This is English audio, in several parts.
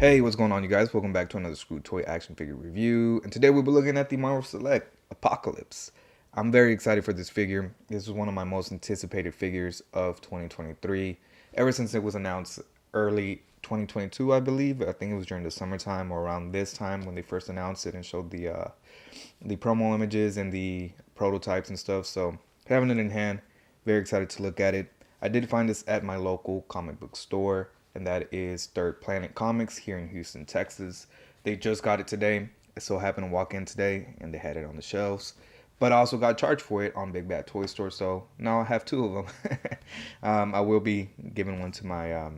Hey, what's going on, you guys? Welcome back to another Screw Toy action figure review. And today we'll be looking at the Marvel Select Apocalypse. I'm very excited for this figure. This is one of my most anticipated figures of 2023. Ever since it was announced early 2022, I believe. I think it was during the summertime or around this time when they first announced it and showed the promo images and the prototypes and stuff. So having it in hand, very excited to look at it. I did find this at my local comic book store, and that is Third Planet Comics here in Houston, Texas. They just got it today. I so happened to walk in today and they had it on the shelves. But I also got charged for it on Big Bad Toy Store, so now I have two of them. I will be giving one to my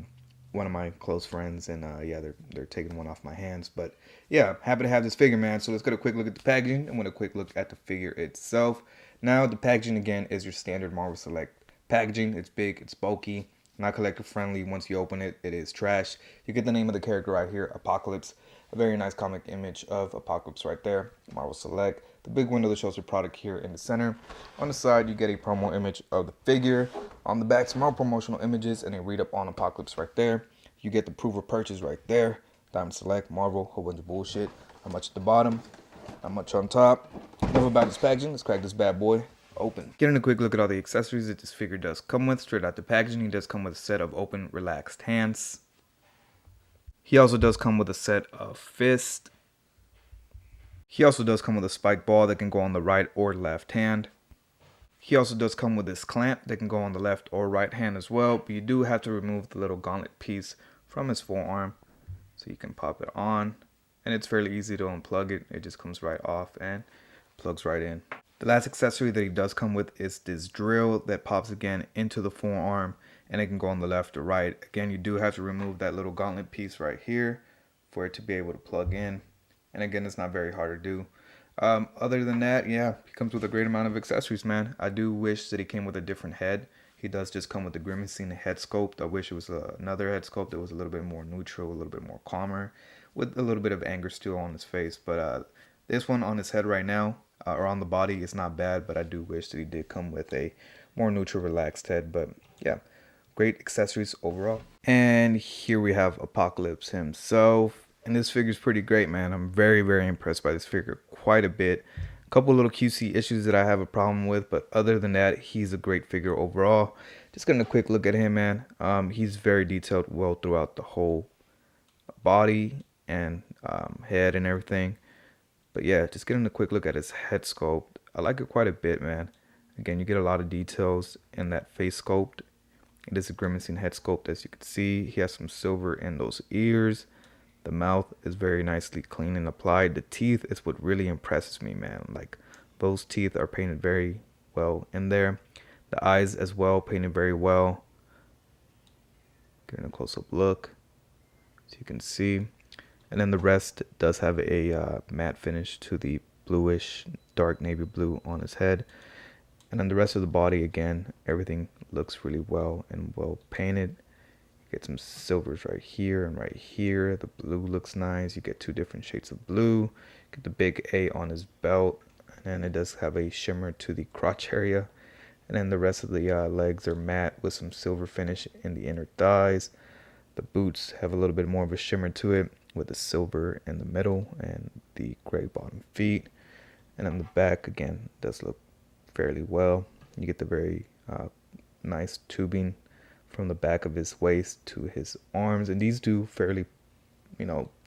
one of my close friends, and yeah, they're taking one off my hands. But yeah, happy to have this figure, man. So let's get a quick look at the packaging and then a quick look at the figure itself. Now the packaging again is your standard Marvel Select packaging. It's big, it's bulky, not collector friendly. Once you open it, it is trash. You get the name of the character right here, Apocalypse. A very nice comic image of Apocalypse right there, Marvel Select. The big window that shows your product here in the center. On the side, you get a promo image of the figure. On the back, some more promotional images and a read up on Apocalypse right there. You get the proof of purchase right there. Diamond Select, Marvel, whole bunch of bullshit. Not much at the bottom, not much on top. Enough about this packaging. Let's crack this bad boy open. Getting a quick look at all the accessories that this figure does come with. Straight out the packaging, he does come with a set of open, relaxed hands. He also does come with a set of fists. He also does come with a spike ball that can go on the right or left hand. He also does come with this clamp that can go on the left or right hand as well, but you do have to remove the little gauntlet piece from his forearm so you can pop it on, and it's fairly easy to unplug it. It just comes right off and plugs right in. The last accessory that he does come with is this drill that pops again into the forearm, and it can go on the left or right. Again, you do have to remove that little gauntlet piece right here for it to be able to plug in. And again, it's not very hard to do. Other than that, yeah, he comes with a great amount of accessories, man. I do wish that he came with a different head. He does just come with the grimacing head sculpt. I wish it was another head sculpt that was a little bit more neutral, a little bit more calmer, with a little bit of anger still on his face. But this one on his head right now, or on the body, is not bad. But I do wish that he did come with a more neutral, relaxed head. But yeah, great accessories overall. And here we have Apocalypse himself. And this figure is pretty great, man. I'm very, very impressed by this figure quite a bit. A couple little QC issues that I have a problem with, but other than that, he's a great figure overall. Just getting a quick look at him, man. He's very detailed well throughout the whole body and head and everything. But yeah, just getting a quick look at his head sculpt. I like it quite a bit, man. Again, you get a lot of details in that face sculpt. It is a grimacing head sculpt, as you can see. He has some silver in those ears. The mouth is very nicely clean and applied. The teeth is what really impresses me, man. Like, those teeth are painted very well in there. The eyes as well, painted very well. Getting a close-up look, so you can see. And then the rest does have a matte finish to the bluish, dark navy blue on his head. And then the rest of the body, again, everything looks really well and well painted. Get some silvers right here and right here. The blue looks nice. You get two different shades of blue. Get the big A on his belt. And it does have a shimmer to the crotch area. And then the rest of the legs are matte with some silver finish in the inner thighs. The boots have a little bit more of a shimmer to it with the silver in the middle and the gray bottom feet. And then the back, again, does look fairly well. You get the very nice tubing from the back of his waist to his arms, and these do fairly,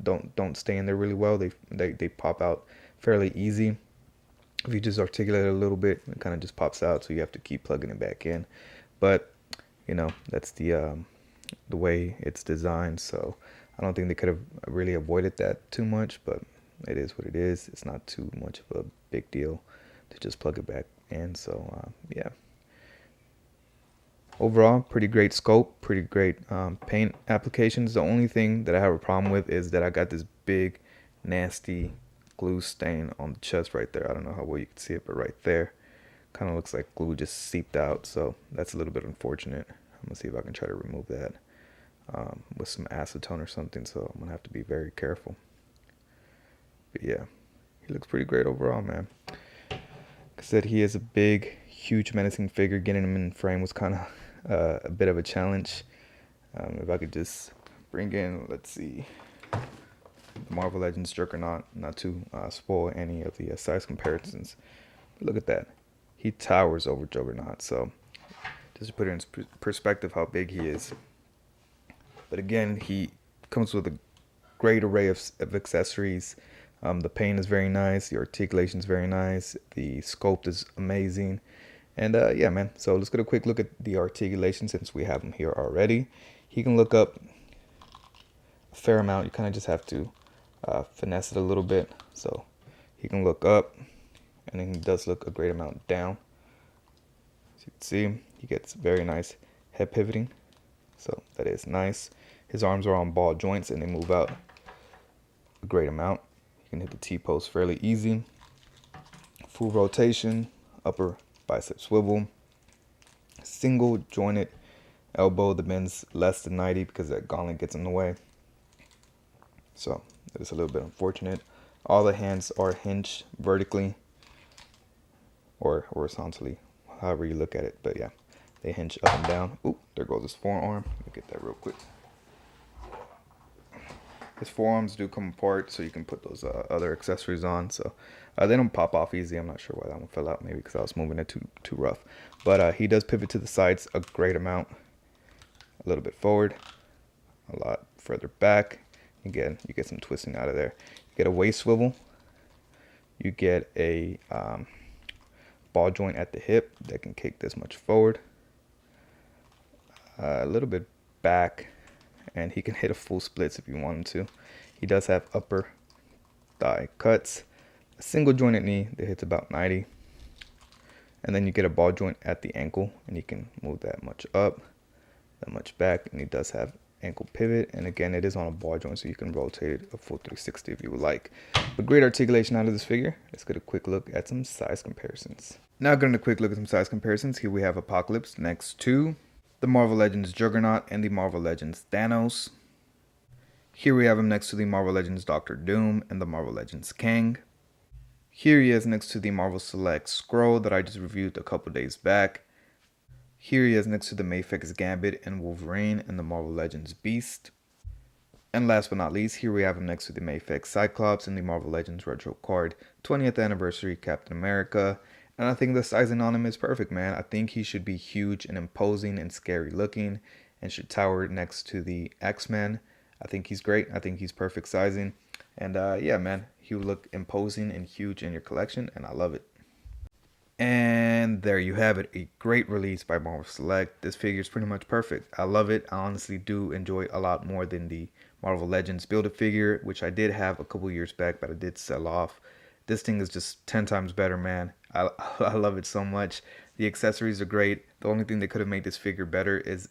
don't stay in there really well. They pop out fairly easy. If you just articulate it a little bit, it kind of just pops out, so you have to keep plugging it back in. But that's the way it's designed. So I don't think they could have really avoided that too much, but it is what it is. It's not too much of a big deal to just plug it back in. So yeah. Overall, pretty great scope, pretty great paint applications. The only thing that I have a problem with is that I got this big, nasty glue stain on the chest right there. I don't know how well you can see it, but right there, kind of looks like glue just seeped out. So that's a little bit unfortunate. I'm gonna see if I can try to remove that with some acetone or something. So I'm gonna have to be very careful. But yeah, he looks pretty great overall, man. Like I said, he is a big, huge, menacing figure. Getting him in frame was kind of a bit of a challenge. If I could just bring in, let's see, the Marvel Legends Juggernaut, not to spoil any of the size comparisons. But look at that. He towers over Juggernaut. So just to put it in perspective how big he is. But again, he comes with a great array of accessories. The paint is very nice. The articulation is very nice. The sculpt is amazing. And yeah, man. So let's get a quick look at the articulation since we have him here already. He can look up a fair amount. You kind of just have to finesse it a little bit. So he can look up, and then he does look a great amount down. As you can see, he gets very nice head pivoting. So that is nice. His arms are on ball joints and they move out a great amount. You can hit the T-pose fairly easy. Full rotation, upper bicep swivel. Single jointed elbow that bends less than 90 because that gauntlet gets in the way. So that is a little bit unfortunate. All the hands are hinged vertically or horizontally, however you look at it. But yeah, they hinge up and down. Ooh, there goes his forearm. Let me get that real quick. His forearms do come apart, so you can put those other accessories on. So they don't pop off easy. I'm not sure why that one fell out. Maybe because I was moving it too rough. But he does pivot to the sides a great amount. A little bit forward, a lot further back. Again, you get some twisting out of there. You get a waist swivel. You get a ball joint at the hip that can kick this much forward. A little bit back. And he can hit a full splits if you want him to. He does have upper thigh cuts. A single jointed knee that hits about 90. And then you get a ball joint at the ankle. And he can move that much up, that much back. And he does have ankle pivot. And again, it is on a ball joint, so you can rotate it a full 360 if you would like. But great articulation out of this figure. Let's get a quick look at some size comparisons. Now getting a quick look at some size comparisons. Here we have Apocalypse next to the Marvel Legends Juggernaut and the Marvel Legends Thanos. Here we have him next to the Marvel Legends Doctor Doom and the Marvel Legends Kang. Here he is next to the Marvel Select Skrull that I just reviewed a couple days back. Here he is next to the Mafex Gambit and Wolverine and the Marvel Legends Beast. And last but not least, here we have him next to the Mafex Cyclops and the Marvel Legends Retro Card 20th Anniversary Captain America. And I think the sizing on him is perfect, man. I think he should be huge and imposing and scary looking and should tower next to the X-Men. I think he's great. I think he's perfect sizing. And yeah, man, he would look imposing and huge in your collection, and I love it. And there you have it. A great release by Marvel Select. This figure is pretty much perfect. I love it. I honestly do enjoy it a lot more than the Marvel Legends Build-A-Figure, which I did have a couple years back, but I did sell off. This thing is just 10 times better, man. I love it so much. The accessories are great. The only thing that could have made this figure better is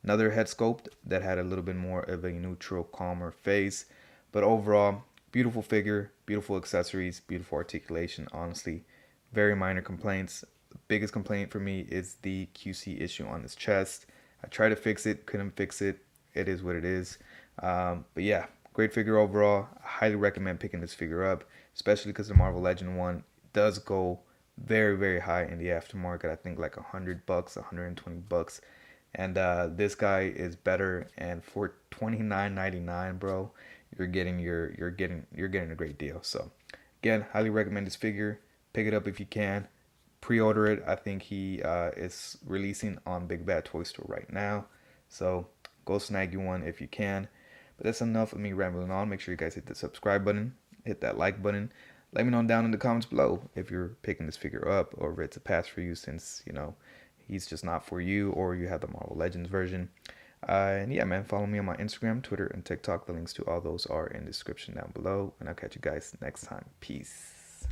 another head sculpt that had a little bit more of a neutral, calmer face. But overall, beautiful figure, beautiful accessories, beautiful articulation. Honestly, very minor complaints. The biggest complaint for me is the QC issue on his chest. I tried to fix it, couldn't fix it. It is what it is. But yeah, great figure overall. I highly recommend picking this figure up, especially because the Marvel Legend one does go very, very high in the aftermarket. I think like $100, $120. And this guy is better. And for $29.99, bro, you're getting a great deal. So again, highly recommend this figure. Pick it up if you can. Pre-order it. I think he is releasing on Big Bad Toy Store right now. So go snag you one if you can. But that's enough of me rambling on. Make sure you guys hit the subscribe button, hit that like button. Let me know down in the comments below if you're picking this figure up or if it's a pass for you since, you know, he's just not for you or you have the Marvel Legends version. And yeah, man, follow me on my Instagram, Twitter, and TikTok. The links to all those are in the description down below. And I'll catch you guys next time. Peace.